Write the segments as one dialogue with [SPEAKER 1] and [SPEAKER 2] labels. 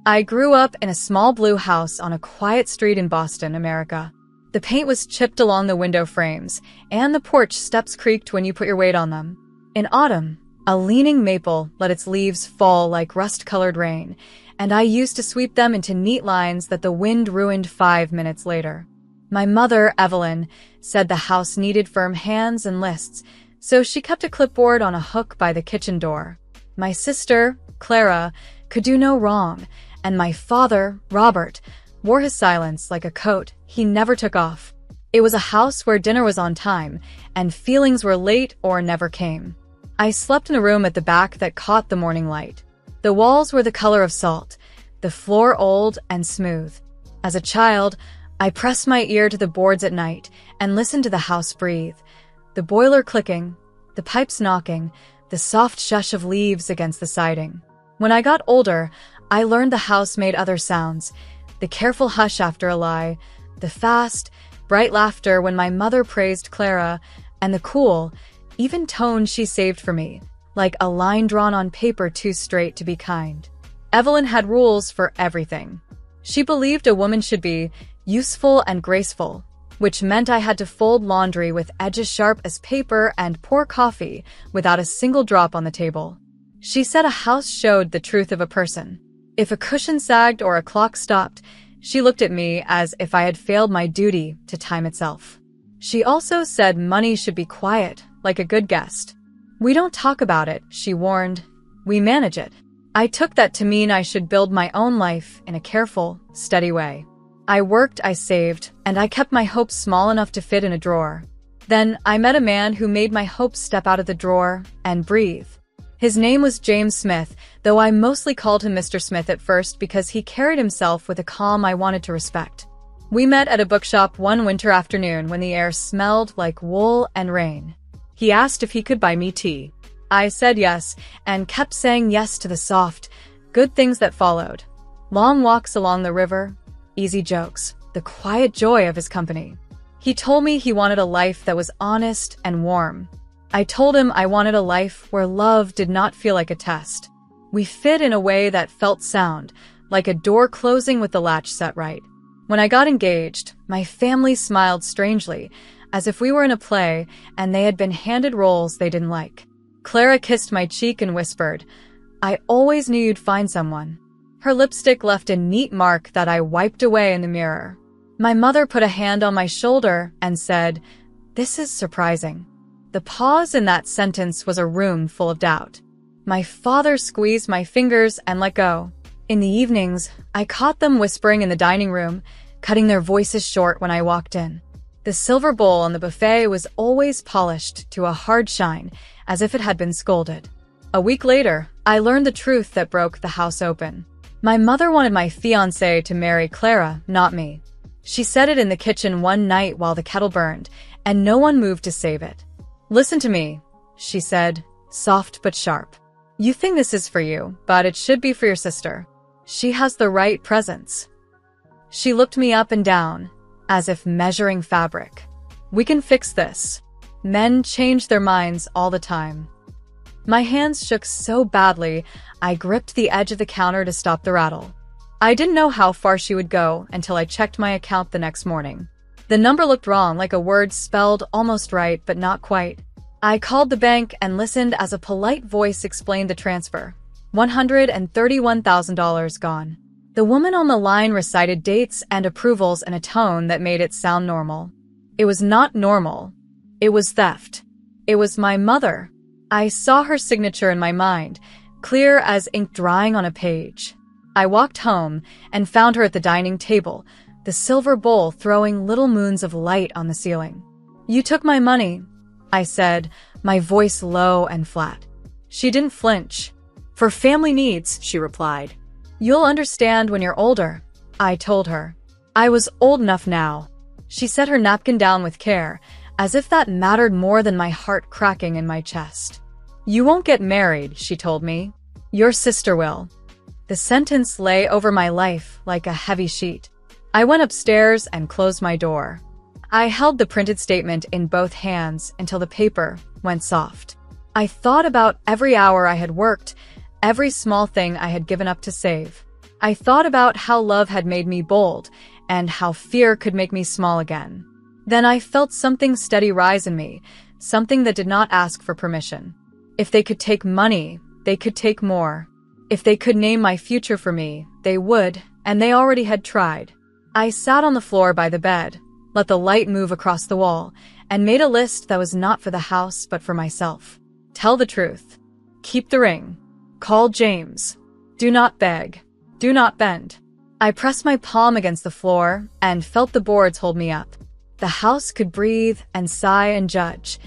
[SPEAKER 1] I grew up in a small blue house on a quiet street in Boston, America. The paint was chipped along the window frames, and the porch steps creaked when you put your weight on them. In autumn, a leaning maple let its leaves fall like rust-colored rain, and I used to sweep them into neat lines that the wind ruined 5 minutes later. My mother, Evelyn, said the house needed firm hands and lists, so she kept a clipboard on a hook by the kitchen door. My sister, Clara, could do no wrong, and my father, Robert, wore his silence like a coat he never took off. It was a house where dinner was on time, and feelings were late or never came. I slept in a room at the back that caught the morning light. The walls were the color of salt, the floor old and smooth. As a child, I pressed my ear to the boards at night and listened to the house breathe. The boiler clicking, the pipes knocking, the soft shush of leaves against the siding. When I got older, I learned the house made other sounds. The careful hush after a lie, the fast, bright laughter when my mother praised Clara, and the cool, even tone she saved for me, like a line drawn on paper too straight to be kind. Evelyn had rules for everything. She believed a woman should be useful and graceful, which meant I had to fold laundry with edges sharp as paper and pour coffee without a single drop on the table. She said a house showed the truth of a person. If a cushion sagged or a clock stopped, she looked at me as if I had failed my duty to time itself. She also said money should be quiet, like a good guest. We don't talk about it, she warned. We manage it. I took that to mean I should build my own life in a careful, steady way. I worked, I saved, and I kept my hopes small enough to fit in a drawer. Then I met a man who made my hopes step out of the drawer and breathe. His name was James Smith, though I mostly called him Mr. Smith at first because he carried himself with a calm I wanted to respect. We met at a bookshop one winter afternoon when the air smelled like wool and rain. He asked if he could buy me tea. I said yes, and kept saying yes to the soft, good things that followed. Long walks along the river, easy jokes, the quiet joy of his company. He told me he wanted a life that was honest and warm. I told him I wanted a life where love did not feel like a test. We fit in a way that felt sound, like a door closing with the latch set right. When I got engaged, my family smiled strangely, as if we were in a play and they had been handed roles they didn't like. Clara kissed my cheek and whispered, "I always knew you'd find someone." Her lipstick left a neat mark that I wiped away in the mirror. My mother put a hand on my shoulder and said, "This is surprising." The pause in that sentence was a room full of doubt. My father squeezed my fingers and let go. In the evenings, I caught them whispering in the dining room, cutting their voices short when I walked in. The silver bowl on the buffet was always polished to a hard shine, as if it had been scolded. A week later, I learned the truth that broke the house open. My mother wanted my fiancé to marry Clara, not me. She said it in the kitchen one night while the kettle burned, and no one moved to save it. "Listen to me," she said, soft but sharp. "You think this is for you, but it should be for your sister. She has the right presence." She looked me up and down, as if measuring fabric. "We can fix this. Men change their minds all the time." My hands shook so badly, I gripped the edge of the counter to stop the rattle. I didn't know how far she would go until I checked my account the next morning. The number looked wrong, like a word spelled almost right, but not quite. I called the bank and listened as a polite voice explained the transfer. $131,000 gone. The woman on the line recited dates and approvals in a tone that made it sound normal. It was not normal. It was theft. It was my mother. I saw her signature in my mind, clear as ink drying on a page. I walked home and found her at the dining table, the silver bowl throwing little moons of light on the ceiling. "You took my money," I said, my voice low and flat. She didn't flinch. "For family needs," she replied. "You'll understand when you're older," I told her. I was old enough now. She set her napkin down with care, as if that mattered more than my heart cracking in my chest. "You won't get married," she told me. "Your sister will." The sentence lay over my life like a heavy sheet. I went upstairs and closed my door. I held the printed statement in both hands until the paper went soft. I thought about every hour I had worked, every small thing I had given up to save. I thought about how love had made me bold and how fear could make me small again. Then I felt something steady rise in me, something that did not ask for permission. If they could take money, they could take more. If they could name my future for me, they would, and they already had tried. I sat on the floor by the bed, let the light move across the wall, and made a list that was not for the house but for myself. Tell the truth. Keep the ring. Call James. Do not beg. Do not bend. I pressed my palm against the floor and felt the boards hold me up. The house could breathe and sigh and judge.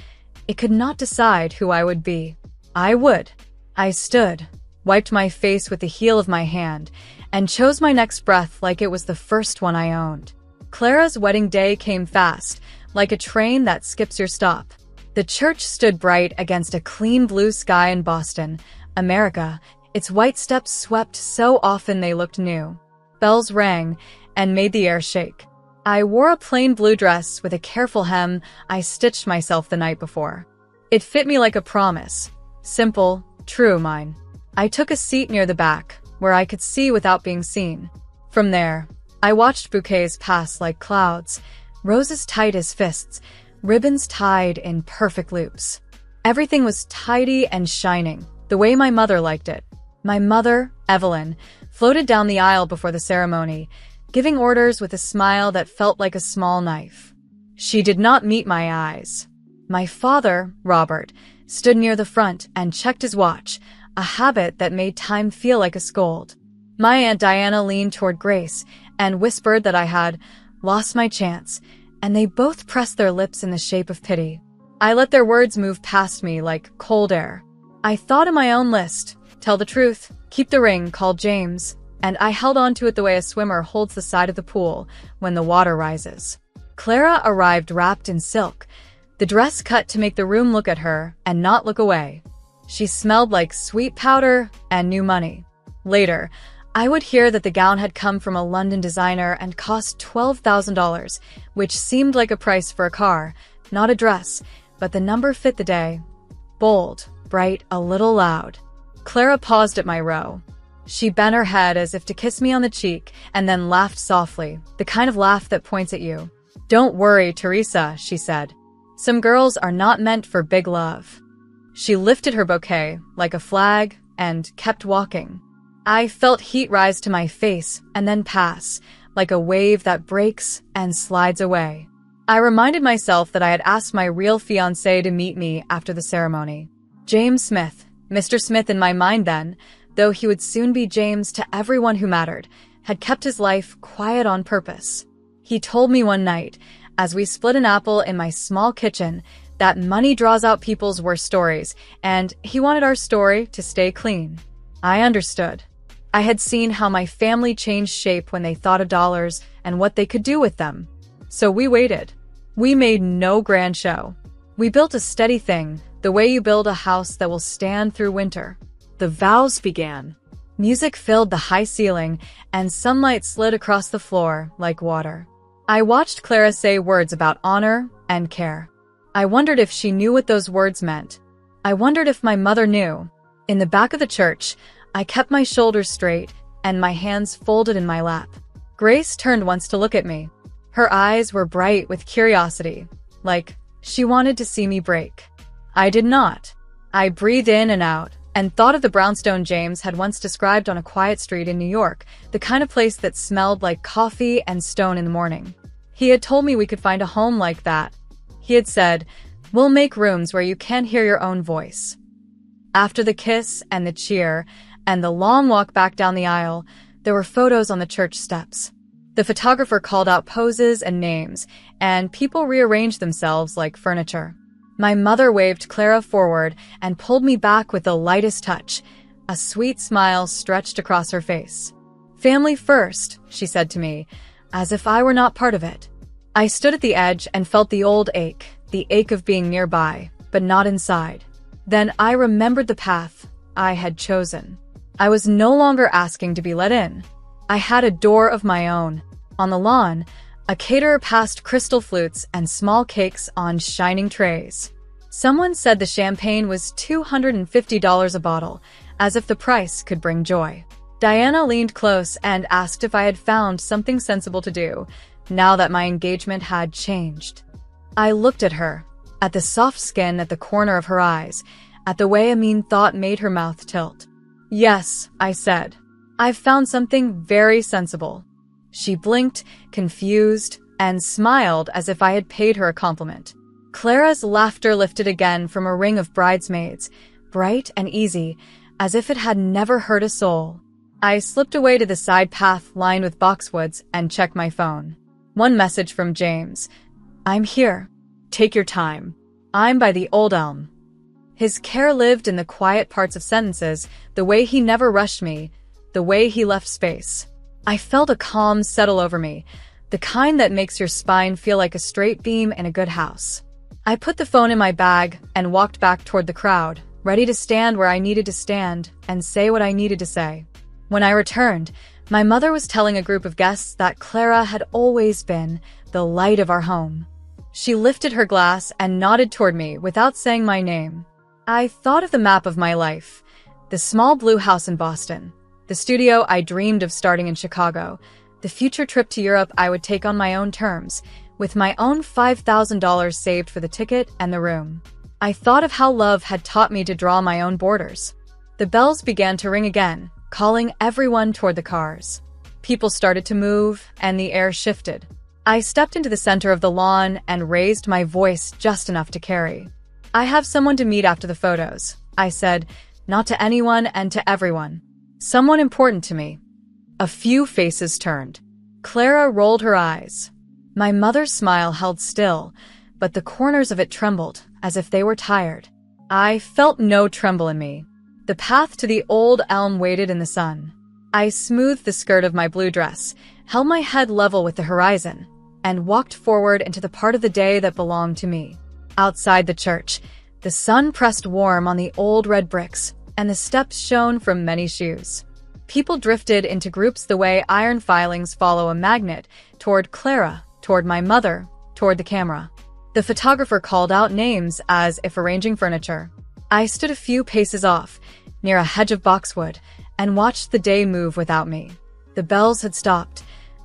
[SPEAKER 1] It could not decide who I would be. I would. I stood, wiped my face with the heel of my hand, and chose my next breath like it was the first one I owned. Clara's wedding day came fast, like a train that skips your stop. The church stood bright against a clean blue sky in Boston, America. Its white steps swept so often they looked new. Bells rang and made the air shake. I wore a plain blue dress with a careful hem I stitched myself the night before. It fit me like a promise. Simple, true mine. I took a seat near the back, where I could see without being seen. From there, I watched bouquets pass like clouds, roses tight as fists, ribbons tied in perfect loops. Everything was tidy and shining, the way my mother liked it. My mother, Evelyn, floated down the aisle before the ceremony, giving orders with a smile that felt like a small knife. She did not meet my eyes. My father, Robert, stood near the front and checked his watch, a habit that made time feel like a scold. My Aunt Diana leaned toward Grace and whispered that I had lost my chance, and they both pressed their lips in the shape of pity. I let their words move past me like cold air. I thought in my own list, tell the truth, keep the ring, call James, and I held on to it the way a swimmer holds the side of the pool when the water rises. Clara arrived wrapped in silk, the dress cut to make the room look at her and not look away. She smelled like sweet powder and new money. Later, I would hear that the gown had come from a London designer and cost $12,000, which seemed like a price for a car, not a dress, but the number fit the day. Bold, bright, a little loud. Clara paused at my row. She bent her head as if to kiss me on the cheek and then laughed softly, the kind of laugh that points at you. Don't worry, Teresa, she said. Some girls are not meant for big love. She lifted her bouquet like a flag and kept walking. I felt heat rise to my face and then pass, like a wave that breaks and slides away. I reminded myself that I had asked my real fiancé to meet me after the ceremony. James Smith, Mr. Smith in my mind then, though he would soon be James to everyone who mattered, had kept his life quiet on purpose. He told me one night, as we split an apple in my small kitchen, that money draws out people's worst stories, and he wanted our story to stay clean. I understood. I had seen how my family changed shape when they thought of dollars and what they could do with them. So we waited. We made no grand show. We built a steady thing, the way you build a house that will stand through winter. The vows began. Music filled the high ceiling, and sunlight slid across the floor like water. I watched Clara say words about honor and care. I wondered if she knew what those words meant. I wondered if my mother knew. In the back of the church, I kept my shoulders straight and my hands folded in my lap. Grace turned once to look at me. Her eyes were bright with curiosity, like she wanted to see me break. I did not. I breathed in and out and thought of the brownstone James had once described on a quiet street in New York, the kind of place that smelled like coffee and stone in the morning. He had told me we could find a home like that. He had said, "We'll make rooms where you can hear your own voice." After the kiss and the cheer and the long walk back down the aisle, there were photos on the church steps. The photographer called out poses and names, and people rearranged themselves like furniture. My mother waved Clara forward and pulled me back with the lightest touch. A sweet smile stretched across her face. "Family first," she said to me, as if I were not part of it. I stood at the edge and felt the old ache, the ache of being nearby, but not inside. Then I remembered the path I had chosen. I was no longer asking to be let in. I had a door of my own. On the lawn, a caterer passed crystal flutes and small cakes on shining trays. Someone said the champagne was $250 a bottle, as if the price could bring joy. Diana leaned close and asked if I had found something sensible to do, now that my engagement had changed. I looked at her, at the soft skin at the corner of her eyes, at the way a mean thought made her mouth tilt. "Yes," I said. "I've found something very sensible." She blinked, confused, and smiled as if I had paid her a compliment. Clara's laughter lifted again from a ring of bridesmaids, bright and easy, as if it had never hurt a soul. I slipped away to the side path lined with boxwoods and checked my phone. One message from James. "I'm here. Take your time. I'm by the old elm." His care lived in the quiet parts of sentences, the way he never rushed me, the way he left space. I felt a calm settle over me, the kind that makes your spine feel like a straight beam in a good house. I put the phone in my bag and walked back toward the crowd, ready to stand where I needed to stand and say what I needed to say. When I returned, my mother was telling a group of guests that Clara had always been the light of our home. She lifted her glass and nodded toward me without saying my name. I thought of the map of my life, the small blue house in Boston, the studio I dreamed of starting in Chicago, the future trip to Europe I would take on my own terms, with my own $5,000 saved for the ticket and the room. I thought of how love had taught me to draw my own borders. The bells began to ring again, calling everyone toward the cars. People started to move, and the air shifted. I stepped into the center of the lawn and raised my voice just enough to carry. "I have someone to meet after the photos," I said, not to anyone and to everyone. "Someone important to me." A few faces turned. Clara rolled her eyes. My mother's smile held still, but the corners of it trembled, as if they were tired. I felt no tremble in me. The path to the old elm waited in the sun. I smoothed the skirt of my blue dress, held my head level with the horizon, and walked forward into the part of the day that belonged to me. Outside the church, the sun pressed warm on the old red bricks, and the steps shone from many shoes. People drifted into groups the way iron filings follow a magnet, toward Clara, toward my mother, toward the camera. The photographer called out names as if arranging furniture. I stood a few paces off, near a hedge of boxwood, and watched the day move without me. The bells had stopped.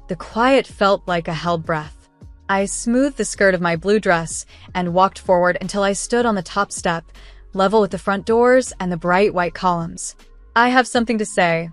[SPEAKER 1] The quiet felt like a held breath. I smoothed the skirt of my blue dress and walked forward until I stood on the top step, level with the front doors and the bright white columns. "I have something to say,"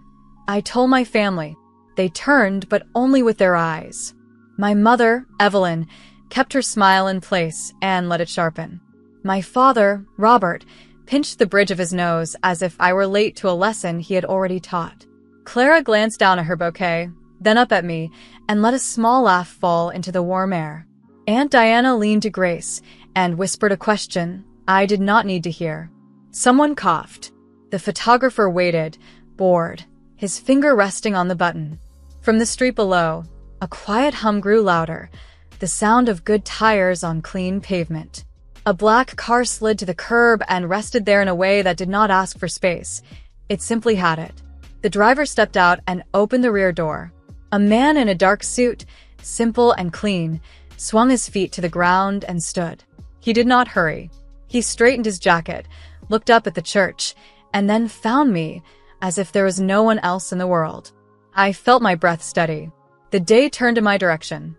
[SPEAKER 1] I told my family. They turned, but only with their eyes. My mother, Evelyn, kept her smile in place and let it sharpen. My father, Robert, pinched the bridge of his nose as if I were late to a lesson he had already taught. Clara glanced down at her bouquet, then up at me, and let a small laugh fall into the warm air. Aunt Diana leaned to Grace and whispered a question I did not need to hear. Someone coughed. The photographer waited, bored, his finger resting on the button. From the street below, a quiet hum grew louder, the sound of good tires on clean pavement. A black car slid to the curb and rested there in a way that did not ask for space. It simply had it. The driver stepped out and opened the rear door. A man in a dark suit, simple and clean, swung his feet to the ground and stood. He did not hurry. He straightened his jacket, looked up at the church, and then found me as if there was no one else in the world. I felt my breath steady. The day turned in my direction.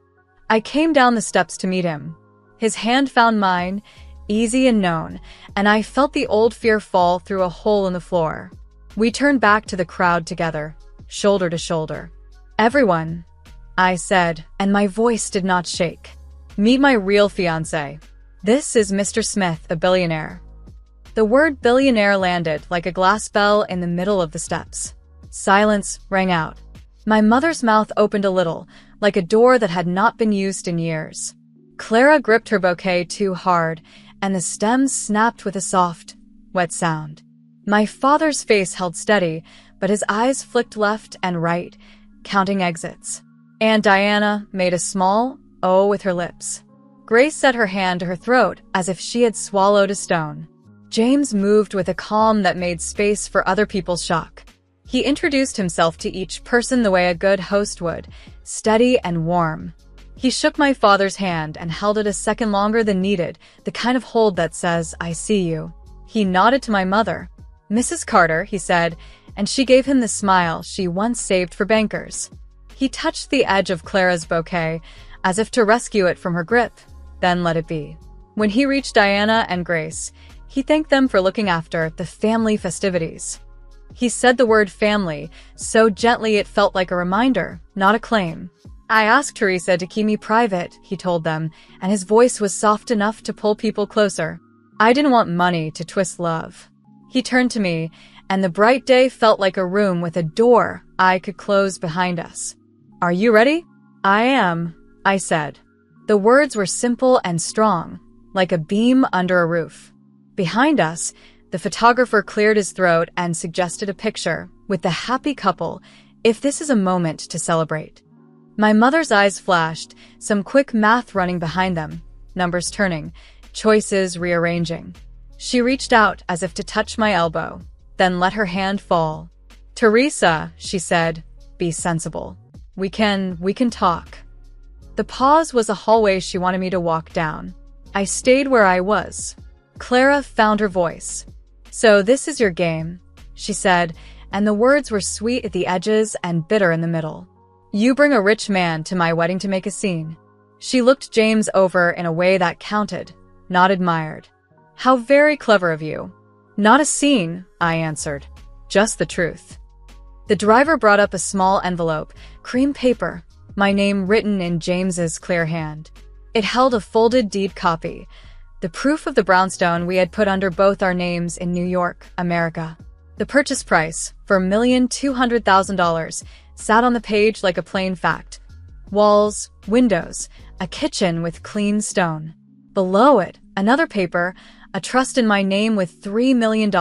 [SPEAKER 1] I came down the steps to meet him. His hand found mine, easy and known, and I felt the old fear fall through a hole in the floor. We turned back to the crowd together, shoulder to shoulder. "Everyone," I said, and my voice did not shake. "Meet my real fiancé. This is Mr. Smith, a billionaire." The word billionaire landed like a glass bell in the middle of the steps. Silence rang out. My mother's mouth opened a little, like a door that had not been used in years. Clara gripped her bouquet too hard, and the stems snapped with a soft, wet sound. My father's face held steady, but his eyes flicked left and right, counting exits. Aunt Diana made a small O with her lips. Grace set her hand to her throat as if she had swallowed a stone. James moved with a calm that made space for other people's shock. He introduced himself to each person the way a good host would, steady and warm. He shook my father's hand and held it a second longer than needed, the kind of hold that says, "I see you." He nodded to my mother. "Mrs. Carter," he said, and she gave him the smile she once saved for bankers. He touched the edge of Clara's bouquet, as if to rescue it from her grip, then let it be. When he reached Diana and Grace, he thanked them for looking after the family festivities. He said the word family so gently it felt like a reminder, not a claim. I asked Teresa to keep me private, he told them, and his voice was soft enough to pull people closer. I didn't want money to twist love. He turned to me, and the bright day felt like a room with a door I could close behind us. Are you ready? I am, I said. The words were simple and strong, like a beam under a roof. Behind us, the photographer cleared his throat and suggested a picture with the happy couple, if this is a moment to celebrate. My mother's eyes flashed, some quick math running behind them, numbers turning, choices rearranging. She reached out as if to touch my elbow, then let her hand fall. Teresa, she said, be sensible. We can talk. The pause was a hallway she wanted me to walk down. I stayed where I was. Clara found her voice. So this is your game, she said, and the words were sweet at the edges and bitter in the middle. You bring a rich man to my wedding to make a scene. She looked James over in a way that counted, not admired. How very clever of you. Not a scene, I answered. Just the truth. The driver brought up a small envelope, cream paper, my name written in James's clear hand. It held a folded deed copy, the proof of the brownstone we had put under both our names in New York, America. The purchase price, for $1,200,000, sat on the page like a plain fact. Walls, windows, a kitchen with clean stone. Below it, another paper, a trust in my name with $3 million,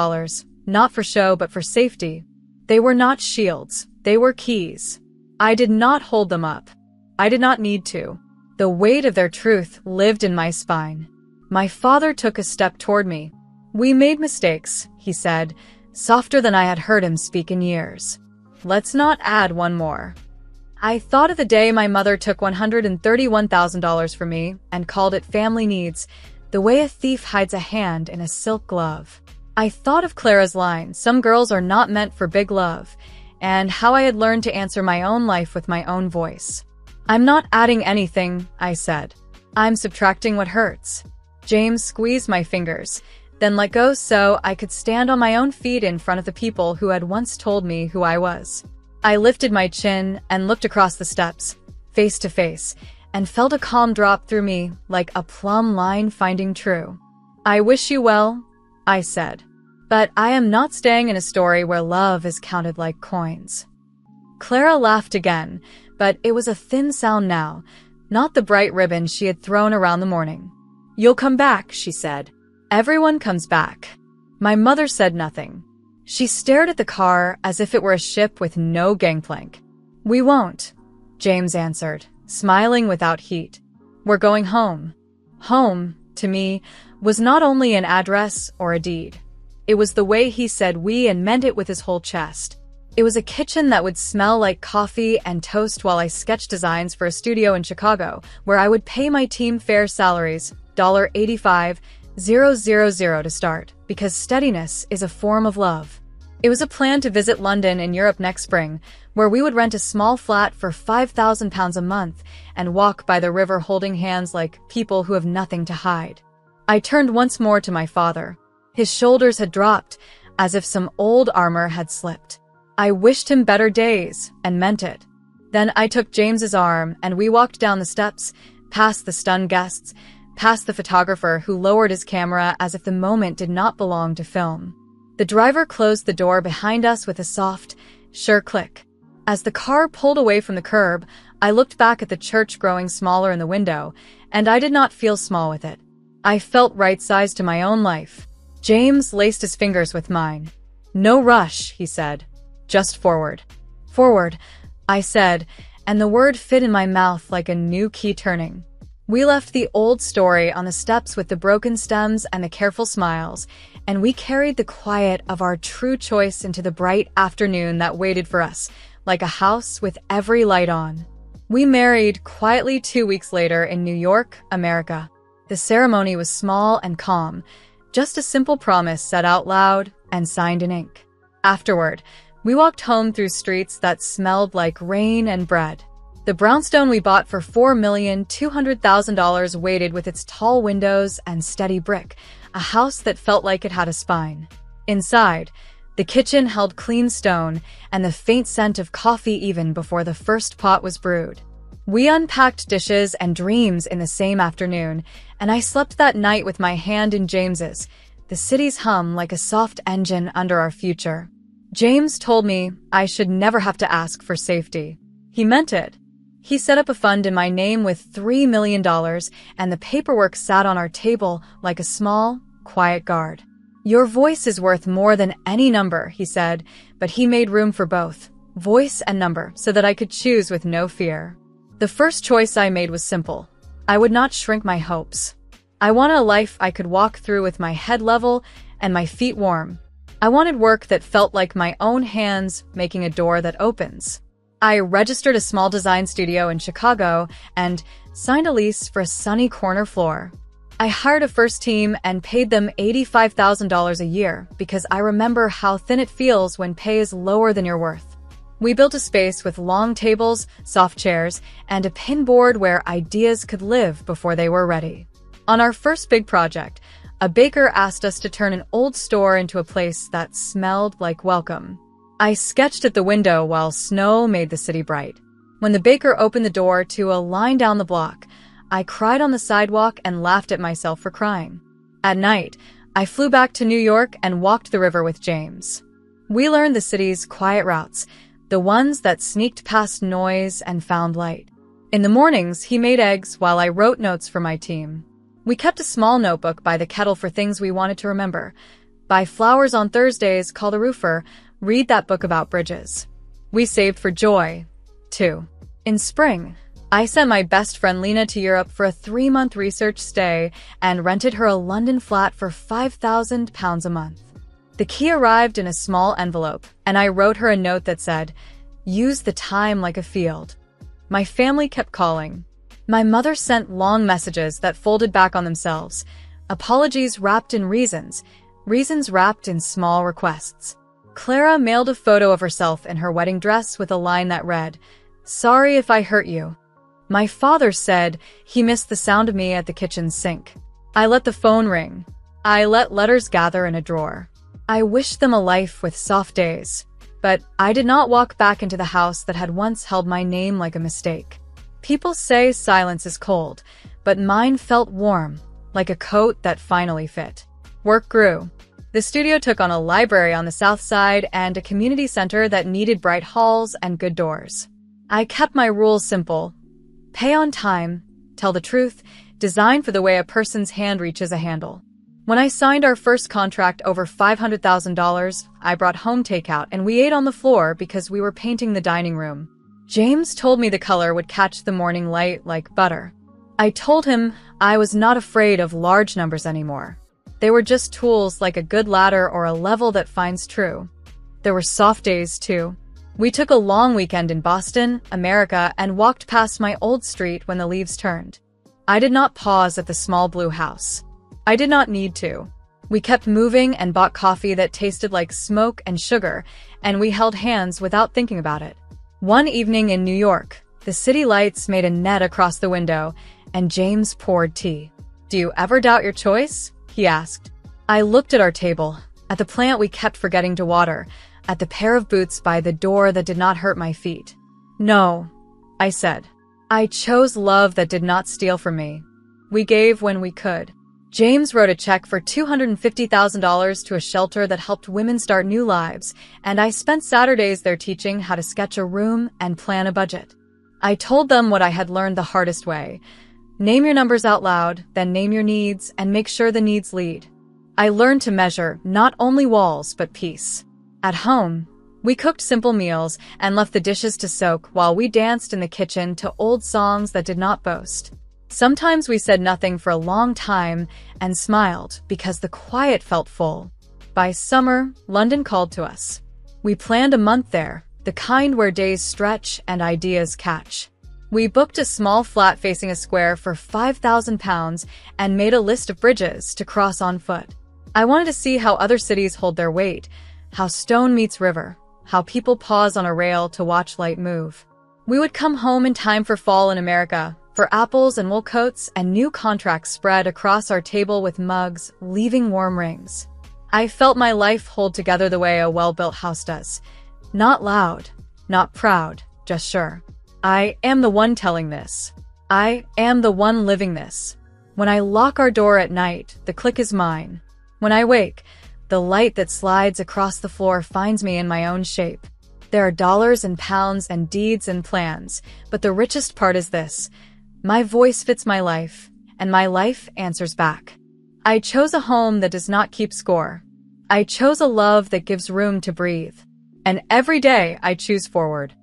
[SPEAKER 1] not for show but for safety. They were not shields, they were keys. I did not hold them up. I did not need to. The weight of their truth lived in my spine. My father took a step toward me. We made mistakes, he said, softer than I had heard him speak in years. Let's not add one more. I thought of the day my mother took $131,000 from me and called it family needs, the way a thief hides a hand in a silk glove. I thought of Clara's line, some girls are not meant for big love, and how I had learned to answer my own life with my own voice. I'm not adding anything, I said. I'm subtracting what hurts. James squeezed my fingers, then let go so I could stand on my own feet in front of the people who had once told me who I was. I lifted my chin and looked across the steps, face to face, and felt a calm drop through me like a plumb line finding true. I wish you well, I said. But I am not staying in a story where love is counted like coins. Clara laughed again, but it was a thin sound now, not the bright ribbon she had thrown around the morning. You'll come back, she said. Everyone comes back. My mother said nothing. She stared at the car as if it were a ship with no gangplank. We won't, James answered, smiling without heat. We're going home. Home, to me, was not only an address or a deed. It was the way he said we and meant it with his whole chest. It was a kitchen that would smell like coffee and toast while I sketched designs for a studio in Chicago, where I would pay my team fair salaries, $85,000 to start, because steadiness is a form of love. It was a plan to visit London and Europe next spring, where we would rent a small flat for £5,000 a month and walk by the river holding hands like people who have nothing to hide. I turned once more to my father. His shoulders had dropped, as if some old armor had slipped. I wished him better days, and meant it. Then I took James's arm, and we walked down the steps, past the stunned guests, past the photographer who lowered his camera as if the moment did not belong to film. The driver closed the door behind us with a soft, sure click. As the car pulled away from the curb, I looked back at the church growing smaller in the window, and I did not feel small with it. I felt right-sized to my own life. James laced his fingers with mine. No rush, he said. Just forward. Forward, I said, and the word fit in my mouth like a new key turning. We left the old story on the steps with the broken stems and the careful smiles, and we carried the quiet of our true choice into the bright afternoon that waited for us, like a house with every light on. We married quietly 2 weeks later in New York, America. The ceremony was small and calm, just a simple promise said out loud and signed in ink. Afterward, We walked home through streets that smelled like rain and bread. The brownstone we bought for $4,200,000 waited with its tall windows and steady brick, a house that felt like it had a spine. Inside, the kitchen held clean stone and the faint scent of coffee even before the first pot was brewed. We unpacked dishes and dreams in the same afternoon, and I slept that night with my hand in James's, the city's hum like a soft engine under our future. James told me I should never have to ask for safety. He meant it. He set up a fund in my name with $3 million, and the paperwork sat on our table like a small, quiet guard. Your voice is worth more than any number, he said, but he made room for both, voice and number, so that I could choose with no fear. The first choice I made was simple. I would not shrink my hopes. I wanted a life I could walk through with my head level and my feet warm. I wanted work that felt like my own hands making a door that opens. I registered a small design studio in Chicago and signed a lease for a sunny corner floor. I hired a first team and paid them $85,000 a year because I remember how thin it feels when pay is lower than your worth. We built a space with long tables, soft chairs, and a pinboard where ideas could live before they were ready. On our first big project, a baker asked us to turn an old store into a place that smelled like welcome. I sketched at the window while snow made the city bright. When the baker opened the door to a line down the block, I cried on the sidewalk and laughed at myself for crying. At night, I flew back to New York and walked the river with James. We learned the city's quiet routes, the ones that sneaked past noise and found light. In the mornings, he made eggs while I wrote notes for my team. We kept a small notebook by the kettle for things we wanted to remember. Buy flowers on Thursdays, call the roofer, read that book about bridges. We saved for joy, too. In spring, I sent my best friend Lena to Europe for a 3-month research stay and rented her a London flat for £5,000 a month. The key arrived in a small envelope, and I wrote her a note that said, "Use the time like a field." My family kept calling. My mother sent long messages that folded back on themselves, apologies wrapped in reasons, reasons wrapped in small requests. Clara mailed a photo of herself in her wedding dress with a line that read, "Sorry if I hurt you." My father said he missed the sound of me at the kitchen sink. I let the phone ring. I let letters gather in a drawer. I wished them a life with soft days, but I did not walk back into the house that had once held my name like a mistake. People say silence is cold, but mine felt warm, like a coat that finally fit. Work grew. The studio took on a library on the south side and a community center that needed bright halls and good doors. I kept my rules simple. Pay on time, tell the truth, design for the way a person's hand reaches a handle. When I signed our first contract over $500,000, I brought home takeout and we ate on the floor because we were painting the dining room. James told me the color would catch the morning light like butter. I told him I was not afraid of large numbers anymore. They were just tools like a good ladder or a level that finds true. There were soft days, too. We took a long weekend in Boston, America, and walked past my old street when the leaves turned. I did not pause at the small blue house. I did not need to. We kept moving and bought coffee that tasted like smoke and sugar, and we held hands without thinking about it. One evening in New York, the city lights made a net across the window, and James poured tea. "Do you ever doubt your choice?" he asked. I looked at our table, at the plant we kept forgetting to water, at the pair of boots by the door that did not hurt my feet. "No," I said. I chose love that did not steal from me. We gave when we could. James wrote a check for $250,000 to a shelter that helped women start new lives, and I spent Saturdays there teaching how to sketch a room and plan a budget. I told them what I had learned the hardest way. Name your numbers out loud, then name your needs, and make sure the needs lead. I learned to measure not only walls, but peace. At home, we cooked simple meals and left the dishes to soak while we danced in the kitchen to old songs that did not boast. Sometimes we said nothing for a long time and smiled because the quiet felt full. By summer, London called to us. We planned a month there, the kind where days stretch and ideas catch. We booked a small flat facing a square for £5,000 and made a list of bridges to cross on foot. I wanted to see how other cities hold their weight, how stone meets river, how people pause on a rail to watch light move. We would come home in time for fall in America, for apples and wool coats, and new contracts spread across our table with mugs, leaving warm rings. I felt my life hold together the way a well-built house does. Not loud, not proud, just sure. I am the one telling this. I am the one living this. When I lock our door at night, the click is mine. When I wake, the light that slides across the floor finds me in my own shape. There are dollars and pounds and deeds and plans, but the richest part is this. My voice fits my life, and my life answers back. I chose a home that does not keep score. I chose a love that gives room to breathe. And every day I choose forward.